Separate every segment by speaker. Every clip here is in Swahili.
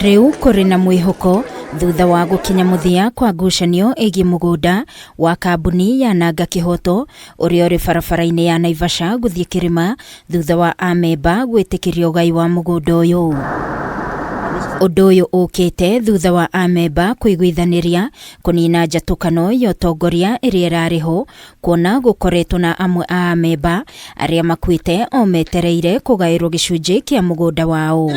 Speaker 1: Riu kuri na mwihoko thutha wa gukinya muthia kwa ngucanio igi mugunda wa kambuni ya Nanga-Kihoto uria uri barabara-ini ya NAIVASHA guthie kirima thutha wa Amemba gwitikiria ugai wa mugunda uyu. Undu uyu ukite thutha wa Amemba kuiguithaniria kunina njatukano ya utongoria iria irariho kuona gukoretwo na amwe a Amemba aria makuite o metereire kugairwo gicunji kia mugunda wao.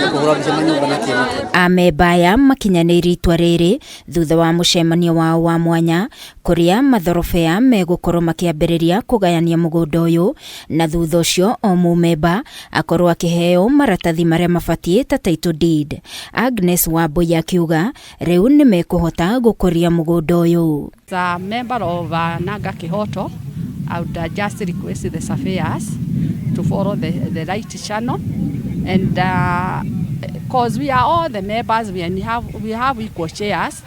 Speaker 1: Amemba aya makinyanĩirie itua riri thutha wa mucemanio wao wa mwanya kuria mathorobea megukorwo makiambĩrĩria kugayania mugunda uyu na thutha ucio o mumemba akorwo akiheo maratathi maria mabatie ta title deed. Agnes Wambui akiuga riu ni mekuhota gukuria mugunda uyu.
Speaker 2: As a member of Nanga-Kihoto, I would just request the surveyors to follow the right channel, and because we are all the members, we have equal shares.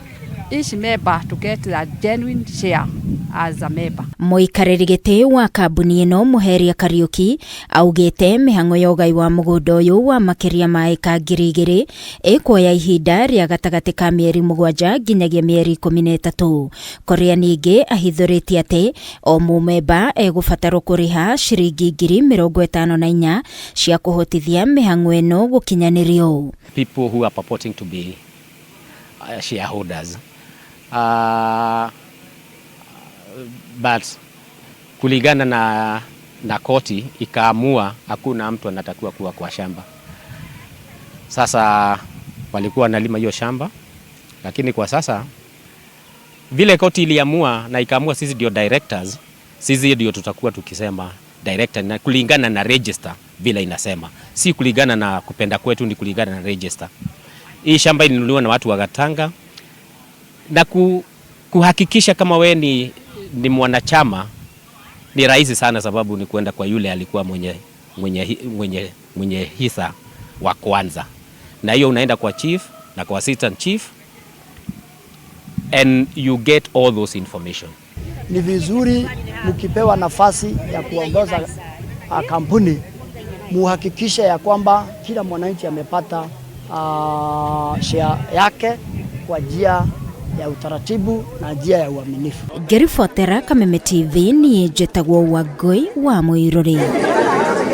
Speaker 2: Each member to get a genuine share as a member.
Speaker 1: Muikarĩri gĩtĩ wa kambuni ĩno Muheria Kariuki augĩte mĩhang'o ya ũgai wa mũgũnda ũyũ wa makĩria ma eka 2,000 ĩkuoya ihinda rĩa gatagatĩ ka mĩeri 7 nginyagia mĩeri 13. Korea ningĩ ahithũrĩtie atĩ o mũmemba egũbatarwo kũrĩha ciringi 54,000 cia kũhotithia mĩhang'o ĩno gũkinyanĩrio.
Speaker 3: People who are purporting to be shareholders. But kulingana na koti ikaamua hakuna mtu anatakiwa kuwa kwa shamba. Sasa walikuwa wanalima hiyo shamba, lakini kwa sasa vile koti iliamua na ikaamua sisi ndio directors, sisi ndio tutakuwa tukisema director na kulingana na register vile inasema. Si kulingana na kupenda kwetu, ni kulingana na register. Hii shamba ilinunuliwa na watu wa Gatanga na kuhakikisha kama we ni mwanachama ni rahisi sana, sababu ni kwenda kwa yule alikuwa mwenye hisa wa kwanza, na hiyo unaenda kwa chief na kwa assistant chief and you get all those information.
Speaker 4: Ni vizuri mkipewa nafasi ya kuongoza kampuni muhakikisha ya kwamba kila mwananchi amepata share yake kwa njia ya utaratibu na njia ya uaminifu.
Speaker 1: Ngĩribotera Kameme TV ni njĩtagwo Wangui wa Mũirũrĩ.